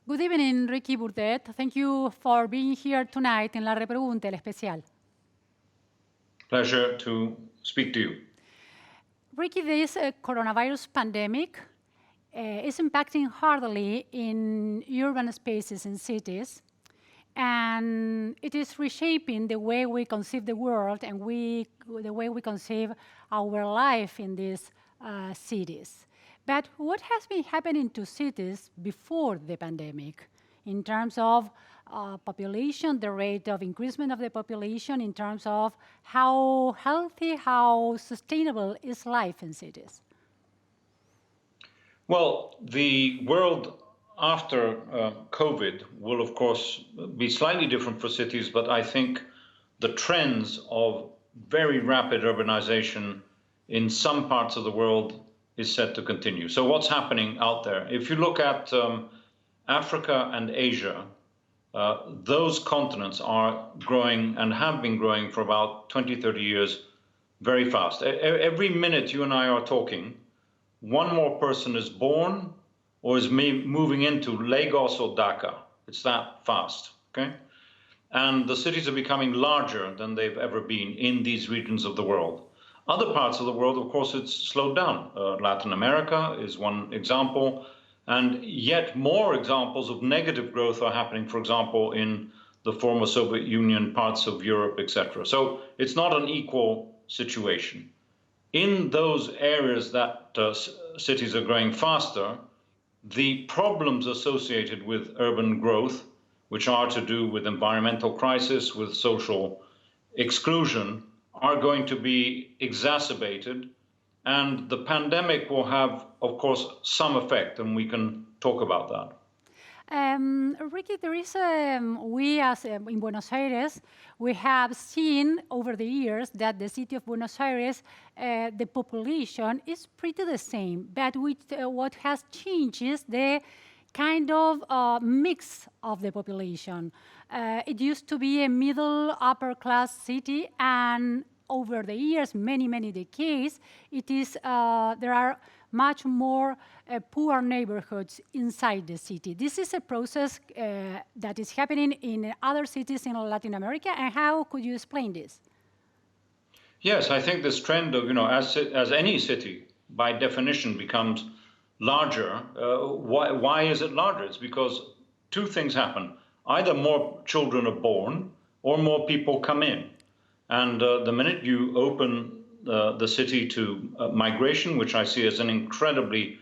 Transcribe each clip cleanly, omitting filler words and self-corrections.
Good evening, Ricky Burdett. Thank you for being here tonight in La Repregunta, el especial. Pleasure to speak to you. Ricky, this coronavirus pandemic is impacting hardly in urban spaces and cities, and it is reshaping the way we conceive the world and the way we conceive our life in these cities. But what has been happening to cities before the pandemic in terms of population, the rate of increasement of the population, in terms of how healthy, how sustainable is life in cities? Well, the world after COVID will, of course, be slightly different for cities, but I think the trends of very rapid urbanization in some parts of the world is set to continue. So what's happening out there? If you look at Africa and Asia, those continents are growing and have been growing for about 20, 30 years very fast. Every minute you and I are talking, one more person is born or is moving into Lagos or Dhaka. It's that fast, okay? And the cities are becoming larger than they've ever been in these regions of the world. Other parts of the world, of course, it's slowed down. Latin America is one example, and yet more examples of negative growth are happening, for example, in the former Soviet Union, parts of Europe, etc. So it's not an equal situation. In those areas that cities are growing faster, the problems associated with urban growth, which are to do with environmental crisis, with social exclusion, are going to be exacerbated, and the pandemic will have, of course, some effect, and we can talk about that. Ricky, there is we as in Buenos Aires, we have seen over the years that the city of Buenos Aires, the population is pretty the same, but what has changed is the kind of mix of the population. It used to be a middle upper class city, and over the years, many decades, it is there are much more poor neighborhoods inside the city. This is a process that is happening in other cities in Latin America, and how could you explain this? Yes, I think this trend of, as any city, by definition, becomes larger. Why is it larger? It's because two things happen. Either more children are born or more people come in. And the minute you open the city to migration, which I see as an incredibly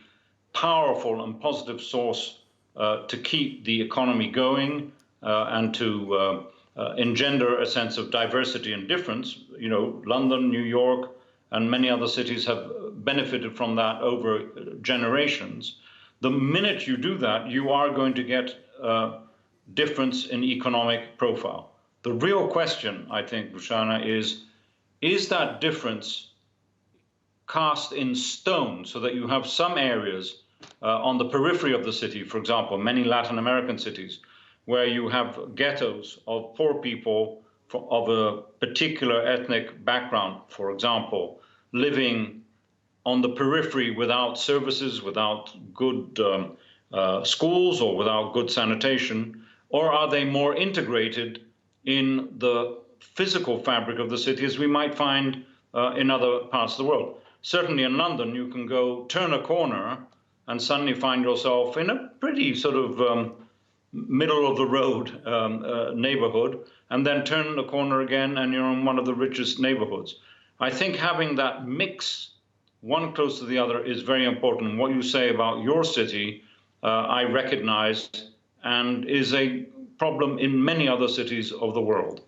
powerful and positive source to keep the economy going and to engender a sense of diversity and difference. London, New York, and many other cities have benefited from that over generations. The minute you do that, you are going to get difference in economic profile. The real question, I think, Luciana, is that difference cast in stone so that you have some areas on the periphery of the city, for example, many Latin American cities, where you have ghettos of poor people of a particular ethnic background, for example, living on the periphery without services, without good schools or without good sanitation, or are they more integrated in the physical fabric of the city as we might find in other parts of the world? Certainly in London, you can go turn a corner and suddenly find yourself in a pretty sort of middle of the road neighborhood, and then turn the corner again and you're in one of the richest neighborhoods. I think having that mix, one close to the other, is very important. And what you say about your city, I recognize, and is a problem in many other cities of the world.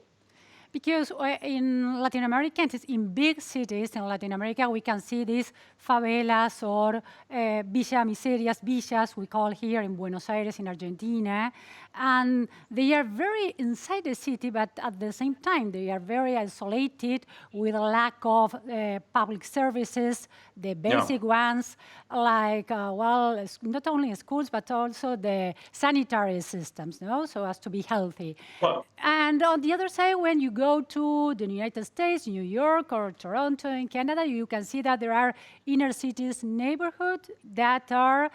Because in Latin America, in big cities in Latin America, we can see these favelas or villa miserias, villas, we call here in Buenos Aires, in Argentina. And they are very inside the city, but at the same time, they are very isolated with a lack of public services, the basic ones, like, well, not only schools, but also the sanitary systems, so as to be healthy. Well, and on the other side, when you go to the United States, New York or Toronto in Canada, you can see that there are inner cities neighborhoods that are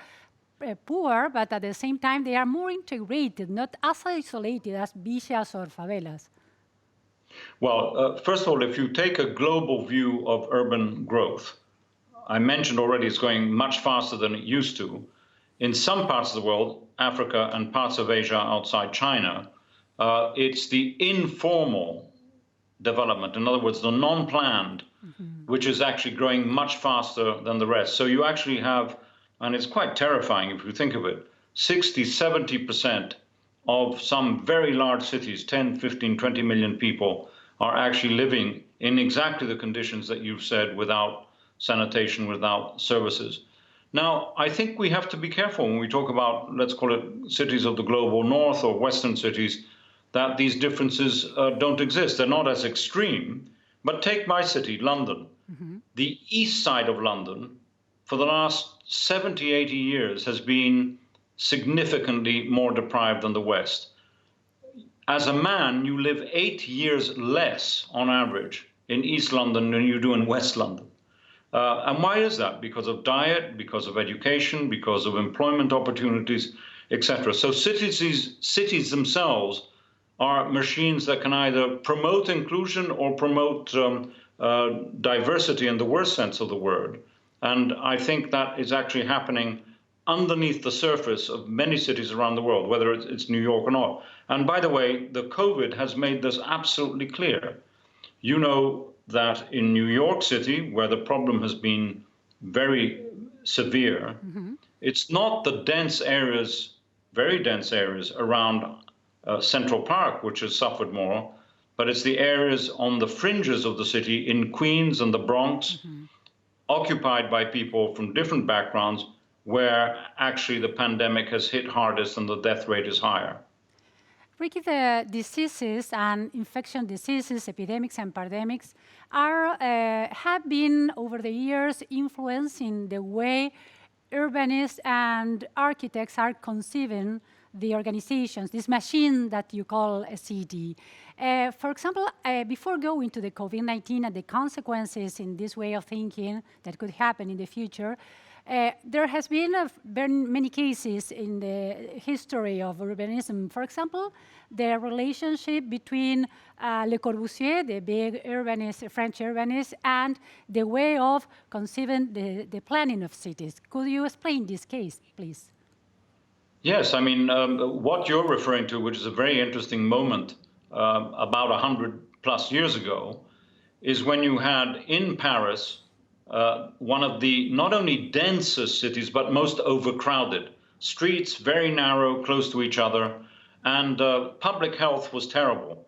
poor, but at the same time they are more integrated, not as isolated as villas or favelas. Well, first of all, if you take a global view of urban growth, I mentioned already it's going much faster than it used to. In some parts of the world, Africa and parts of Asia outside China, it's the informal development, in other words, the non-planned, which is actually growing much faster than the rest. So you actually have, and it's quite terrifying if you think of it, 60, 70% of some very large cities, 10, 15, 20 million people, are actually living in exactly the conditions that you've said, without sanitation, without services. Now, I think we have to be careful when we talk about, let's call it cities of the global north or Western cities, that these differences don't exist. They're not as extreme. But take my city, London. The east side of London, for the last 70, 80 years, has been significantly more deprived than the west. As a man, you live 8 years less on average in East London than you do in West London. And why is that? Because of diet, because of education, because of employment opportunities, etc. So cities themselves are machines that can either promote inclusion or promote diversity in the worst sense of the word. And I think that is actually happening underneath the surface of many cities around the world, whether it's New York or not. And by the way, the COVID has made this absolutely clear. You know that in New York City, where the problem has been very severe, it's not the dense areas, very dense areas around Central Park, which has suffered more, but it's the areas on the fringes of the city in Queens and the Bronx, occupied by people from different backgrounds, where actually the pandemic has hit hardest and the death rate is higher. Ricky, the diseases and infection diseases, epidemics and pandemics have been over the years influencing the way urbanists and architects are conceiving the organizations, this machine that you call a city. For example, before going to the COVID-19 and the consequences in this way of thinking that could happen in the future, there has been many cases in the history of urbanism. For example, the relationship between Le Corbusier, the big urbanist, French urbanist, and the way of conceiving the planning of cities. Could you explain this case, please? Yes, I mean, what you're referring to, which is a very interesting moment about 100+ years ago, is when you had in Paris one of the not only densest cities, but most overcrowded. Streets very narrow, close to each other, and public health was terrible.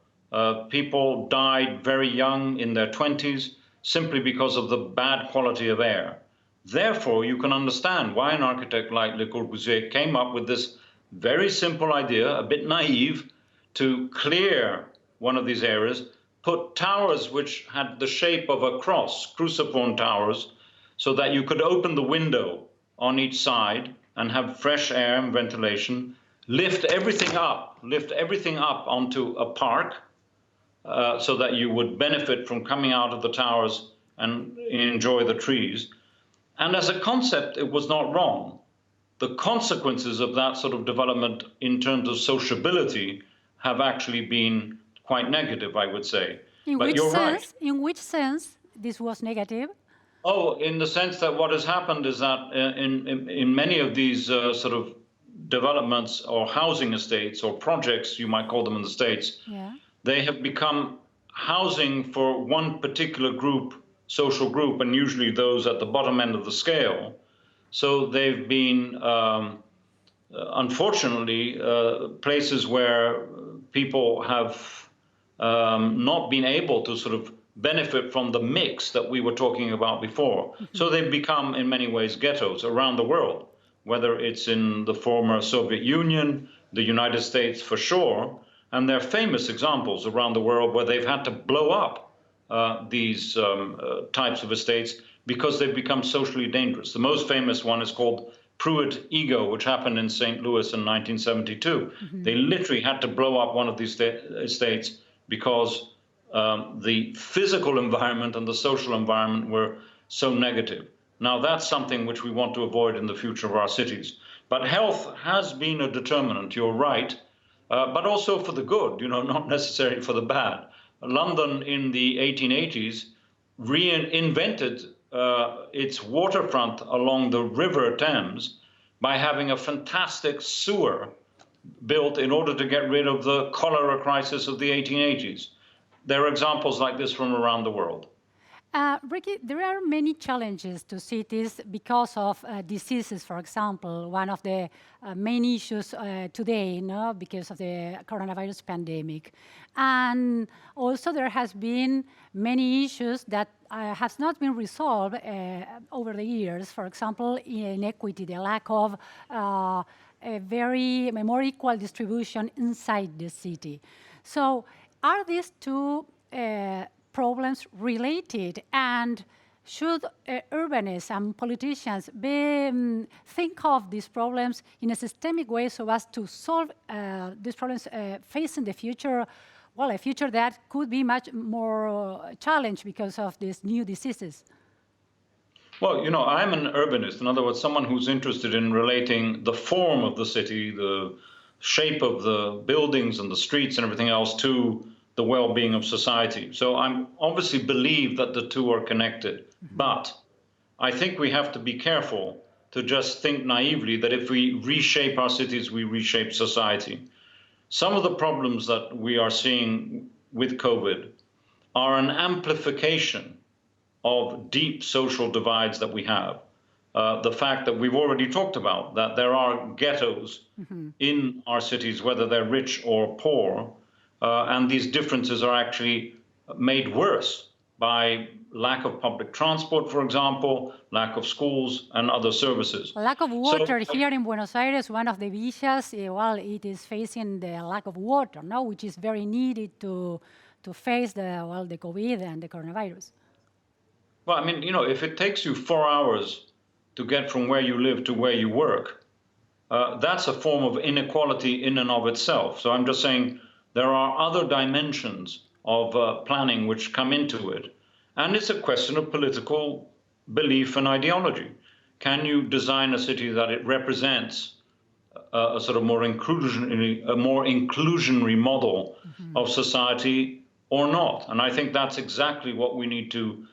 People died very young, in their 20s, simply because of the bad quality of air. Therefore, you can understand why an architect like Le Corbusier came up with this very simple idea, a bit naive, to clear one of these areas, put towers which had the shape of a cross, cruciform towers, so that you could open the window on each side and have fresh air and ventilation, lift everything up onto a park, so that you would benefit from coming out of the towers and enjoy the trees. And as a concept, it was not wrong. The consequences of that sort of development in terms of sociability have actually been quite negative, I would say. But you're right. In which sense this was negative? Oh, in the sense that what has happened is that in many of these sort of developments or housing estates or projects, you might call them in the States, they have become housing for one particular group, social group, and usually those at the bottom end of the scale. So they've been, unfortunately, places where people have not been able to sort of benefit from the mix that we were talking about before. So they've become, in many ways, ghettos around the world, whether it's in the former Soviet Union, the United States for sure, and there are famous examples around the world where they've had to blow up these types of estates because they've become socially dangerous. The most famous one is called Pruitt Ego, which happened in St. Louis in 1972. They literally had to blow up one of these estates because the physical environment and the social environment were so negative. Now, that's something which we want to avoid in the future of our cities. But health has been a determinant, you're right, but also for the good, not necessarily for the bad. London in the 1880s reinvented its waterfront along the River Thames by having a fantastic sewer built in order to get rid of the cholera crisis of the 1880s. There are examples like this from around the world. Ricky, there are many challenges to cities because of diseases, for example. One of the main issues today, because of the coronavirus pandemic. And also there has been many issues that has not been resolved over the years. For example, inequity, the lack of a more equal distribution inside the city. So are these two problems related, and should urbanists and politicians think of these problems in a systemic way so as to solve these problems facing the future, well, a future that could be much more challenged because of these new diseases? Well, I'm an urbanist. In other words, someone who's interested in relating the form of the city, the shape of the buildings and the streets and everything else to the well-being of society. So I obviously believe that the two are connected, but I think we have to be careful to just think naively that if we reshape our cities, we reshape society. Some of the problems that we are seeing with COVID are an amplification of deep social divides that we have. The fact that we've already talked about, that there are ghettos in our cities, whether they're rich or poor, and these differences are actually made worse by lack of public transport, for example, lack of schools and other services. Lack of water here in Buenos Aires, one of the villas, well, it is facing the lack of water, which is very needed to face the COVID and the coronavirus. Well, I mean, if it takes you 4 hours to get from where you live to where you work, that's a form of inequality in and of itself. So I'm just saying, there are other dimensions of planning which come into it. And it's a question of political belief and ideology. Can you design a city that it represents a sort of more inclusionary model of society or not? And I think that's exactly what we need to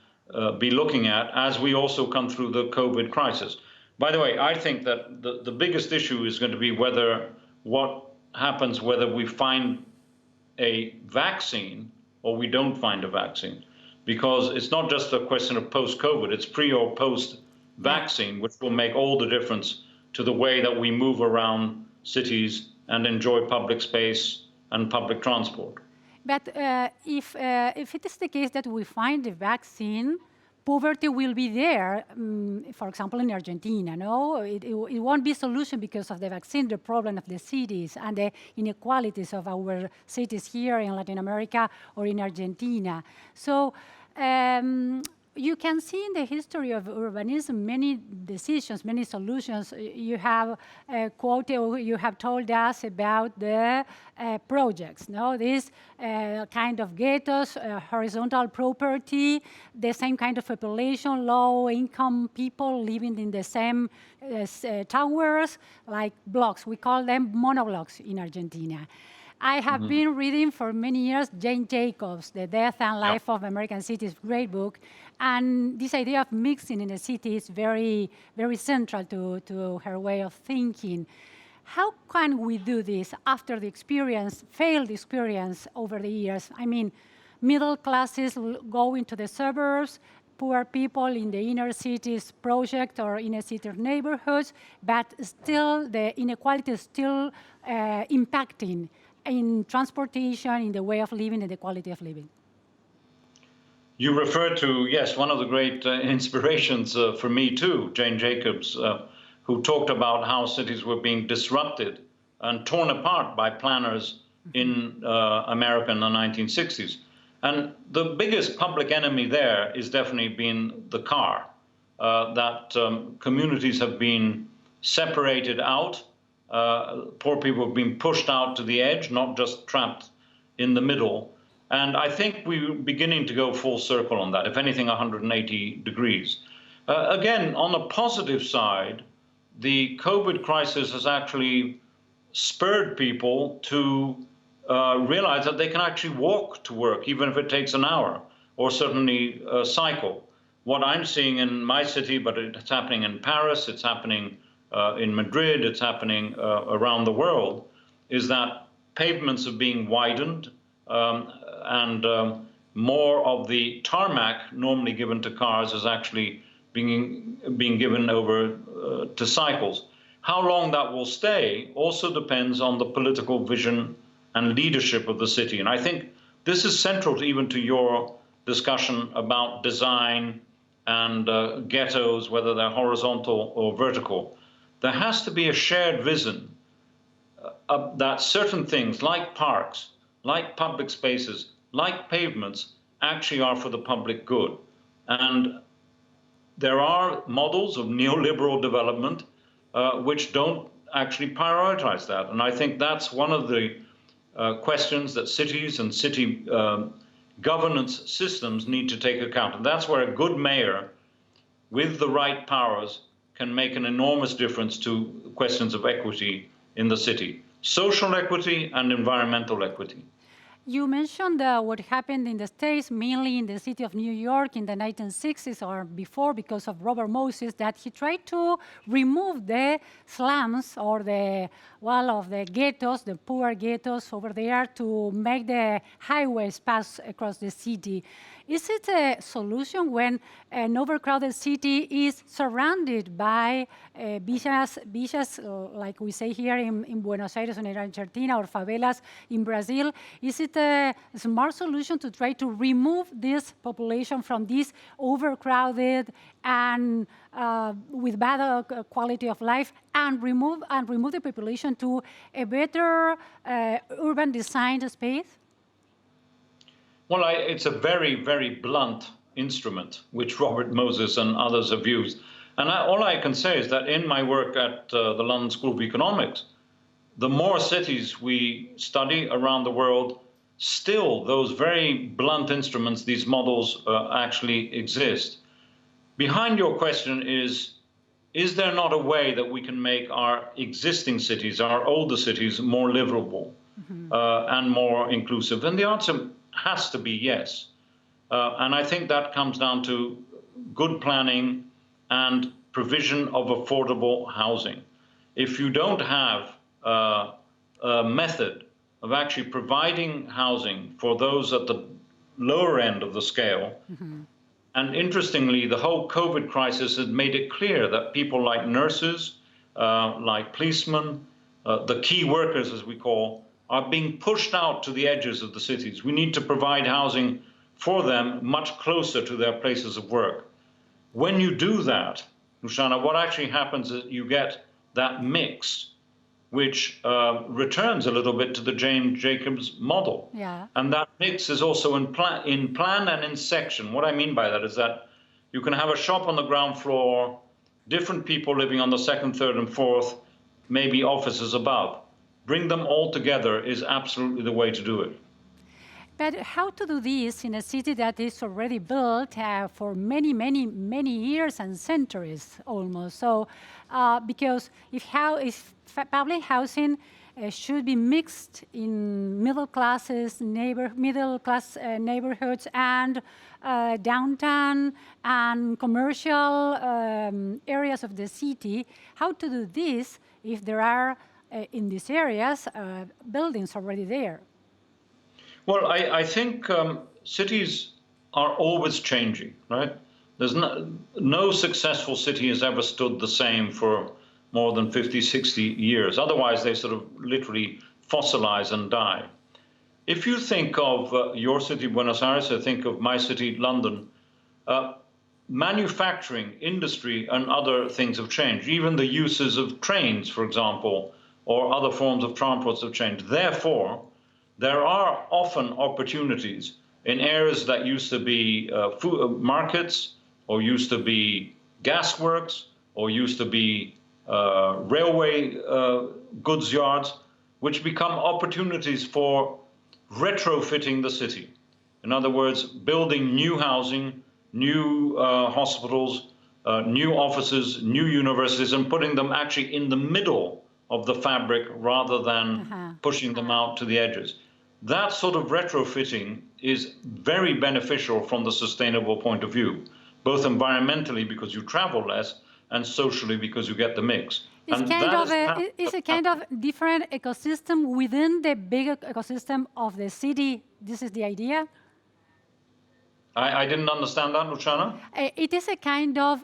be looking at as we also come through the COVID crisis. By the way, I think that the biggest issue is going to be what happens whether we find a vaccine or we don't find a vaccine, because it's not just a question of post-COVID, it's pre or post-vaccine, which will make all the difference to the way that we move around cities and enjoy public space and public transport. But if it is the case that we find the vaccine, poverty will be there, for example, in Argentina, It won't be a solution because of the vaccine, the problem of the cities and the inequalities of our cities here in Latin America or in Argentina. So you can see in the history of urbanism many decisions, many solutions. You have quoted, you have told us about the projects, these kind of ghettos, horizontal property, the same kind of population, low-income people living in the same towers, like blocks. We call them monoblocks in Argentina. I have been reading for many years Jane Jacobs, The Death and Life of American Cities, great book. And this idea of mixing in a city is very, very central to her way of thinking. How can we do this after the experience, failed experience over the years? I mean, middle classes go into the suburbs, poor people in the inner cities project or inner city neighborhoods, but still the inequality is still impacting in transportation, in the way of living, and the quality of living. You refer to, yes, one of the great inspirations for me too, Jane Jacobs, who talked about how cities were being disrupted and torn apart by planners in America in the 1960s. And the biggest public enemy there is definitely been the car, that communities have been separated out. Poor people have been pushed out to the edge, not just trapped in the middle. And I think we're beginning to go full circle on that, if anything, 180 degrees. Again, on the positive side, the COVID crisis has actually spurred people to realize that they can actually walk to work, even if it takes an hour, or certainly cycle. What I'm seeing in my city, but it's happening in Paris, it's happening in Madrid, it's happening around the world, is that pavements are being widened and more of the tarmac normally given to cars is actually being given over to cycles. How long that will stay also depends on the political vision and leadership of the city. And I think this is central to even to your discussion about design and ghettos, whether they're horizontal or vertical. There has to be a shared vision that certain things like parks, like public spaces, like pavements actually are for the public good. And there are models of neoliberal development which don't actually prioritize that. And I think that's one of the questions that cities and city governance systems need to take account. And that's where a good mayor with the right powers can make an enormous difference to questions of equity in the city, social equity and environmental equity. You mentioned what happened in the States, mainly in the city of New York in the 1960s or before, because of Robert Moses, that he tried to remove the slums or the wall of the ghettos, the poor ghettos over there, to make the highways pass across the city. Is it a solution when an overcrowded city is surrounded by villas, like we say here in Buenos Aires or in Argentina, or favelas in Brazil? Is it a smart solution to try to remove this population from this overcrowded and with bad quality of life, and remove the population to a better urban design space? Well, it's a very, very blunt instrument, which Robert Moses and others have used. And all I can say is that in my work at the London School of Economics, the more cities we study around the world, still those very blunt instruments, these models actually exist. Behind your question is there not a way that we can make our existing cities, our older cities, more livable and more inclusive? And the answer has to be yes. And I think that comes down to good planning and provision of affordable housing. If you don't have a method of actually providing housing for those at the lower end of the scale, and interestingly, the whole COVID crisis has made it clear that people like nurses, like policemen, the key workers, as we call, are being pushed out to the edges of the cities. We need to provide housing for them much closer to their places of work. When you do that, Luciana, what actually happens is you get that mix, which returns a little bit to the James Jacobs model. Yeah. And that mix is also in plan and in section. What I mean by that is that you can have a shop on the ground floor, different people living on the second, third, and fourth, maybe offices above. Bring them all together is absolutely the way to do it. But how to do this in a city that is already built for many, many, many years and centuries almost? So, because if public housing should be mixed in middle class neighborhoods and downtown and commercial areas of the city, how to do this if there are in these areas buildings already there? Well, I think cities are always changing, right? There's no successful city has ever stood the same for more than 50, 60 years. Otherwise, they sort of literally fossilize and die. If you think of your city, Buenos Aires, I think of my city, London, manufacturing, industry, and other things have changed. Even the uses of trains, for example, or other forms of transport have changed. Therefore, there are often opportunities in areas that used to be food markets, or used to be gas works, or used to be railway goods yards, which become opportunities for retrofitting the city. In other words, building new housing, new hospitals, new offices, new universities, and putting them actually in the middle of the fabric rather than pushing them out to the edges. That sort of retrofitting is very beneficial from the sustainable point of view, both environmentally because you travel less and socially because you get the mix. It's a kind of different ecosystem within the bigger ecosystem of the city. This is the idea? I didn't understand that, Luciana. It is a kind of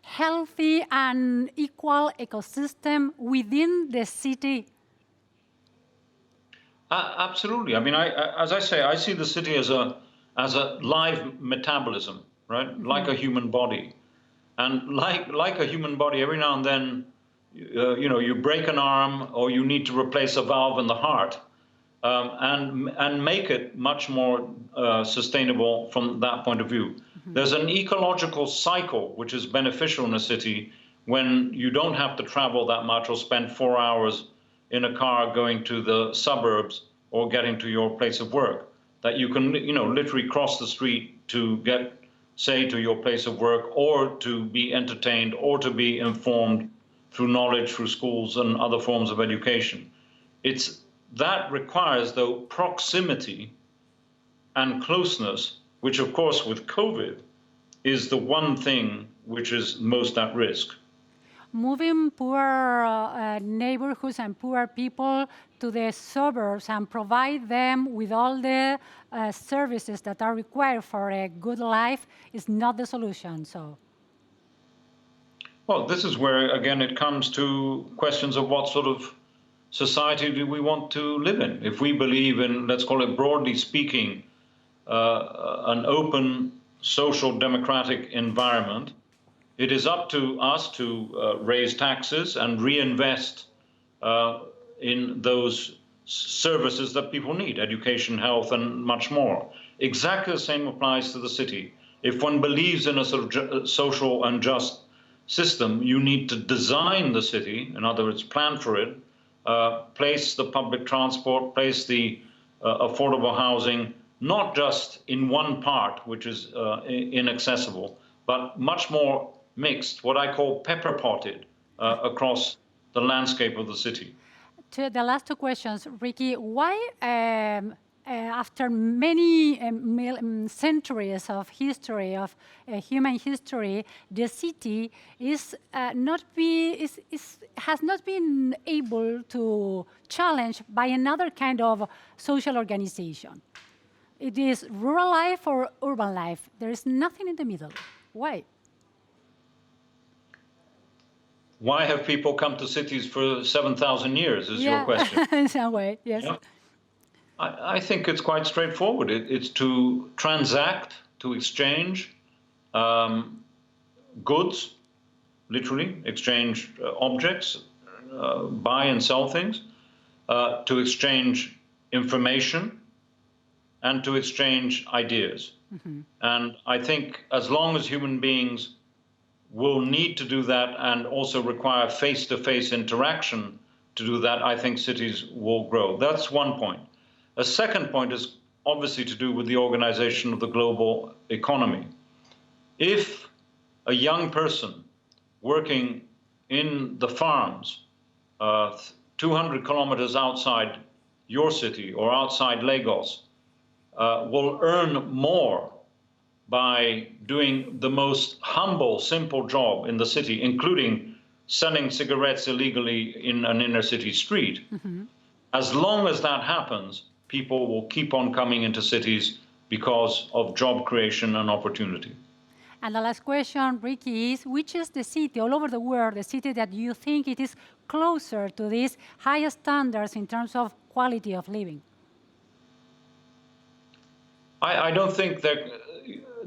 healthy and equal ecosystem within the city. Absolutely. I mean, as I say, I see the city as a live metabolism, right? Like a human body. And like a human body, every now and then, you break an arm or you need to replace a valve in the heart, and make it much more sustainable from that point of view. There's an ecological cycle which is beneficial in a city when you don't have to travel that much or spend 4 hours in a car going to the suburbs or getting to your place of work. That you can, literally cross the street to get, say, to your place of work, or to be entertained, or to be informed through knowledge, through schools and other forms of education. That requires, though, proximity and closeness, which, of course, with COVID, is the one thing which is most at risk. Moving poor neighborhoods and poor people to the suburbs and provide them with all the services that are required for a good life is not the solution. So, well, this is where, again, it comes to questions of what sort of society do we want to live in? If we believe in, let's call it broadly speaking, an open, social, democratic environment, it is up to us to raise taxes and reinvest in those services that people need, education, health, and much more. Exactly the same applies to the city. If one believes in a sort of social and just system, you need to design the city, in other words, plan for it, place the public transport, place the affordable housing, not just in one part, which is inaccessible, but much more mixed, what I call pepper potted across the landscape of the city. To the last two questions, Ricky, why after many centuries of history, of human history, the city has not been able to challenge by another kind of social organization? It is rural life or urban life. There is nothing in the middle. Why? Why have people come to cities for 7,000 years, is your question. In some way, yes. Yeah. I think it's quite straightforward. It's to transact, to exchange goods, literally, exchange objects, buy and sell things, to exchange information, and to exchange ideas. And I think as long as human beings will need to do that and also require face-to-face interaction to do that, I think cities will grow. That's one point. A second point is obviously to do with the organization of the global economy. If a young person working in the farms 200 kilometers outside your city or outside Lagos will earn more by doing the most humble, simple job in the city, including selling cigarettes illegally in an inner city street. As long as that happens, people will keep on coming into cities because of job creation and opportunity. And the last question, Ricky, is which is the city all over the world, the city that you think it is closer to these higher standards in terms of quality of living? I don't think that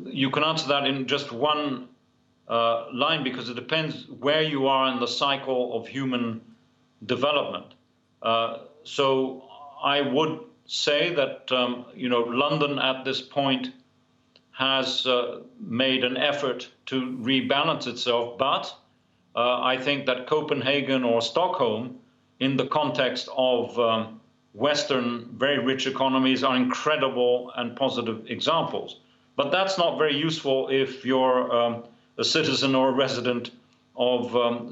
you can answer that in just one line, because it depends where you are in the cycle of human development. So I would say that London at this point has made an effort to rebalance itself, but I think that Copenhagen or Stockholm, in the context of Western very rich economies, are incredible and positive examples. But that's not very useful if you're a citizen or a resident of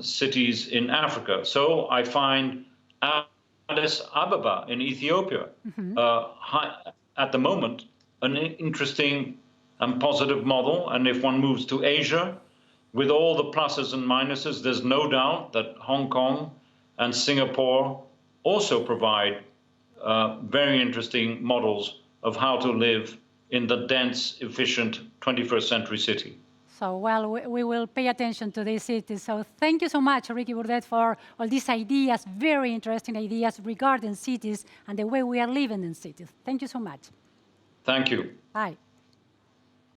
cities in Africa. So I find Addis Ababa in Ethiopia, at the moment, an interesting and positive model. And if one moves to Asia, with all the pluses and minuses, there's no doubt that Hong Kong and Singapore also provide very interesting models of how to live in the dense, efficient 21st century city. So, well, we will pay attention to these cities. So thank you so much, Ricky Burdett, for all these ideas, very interesting ideas regarding cities and the way we are living in cities. Thank you so much. Thank you. Bye.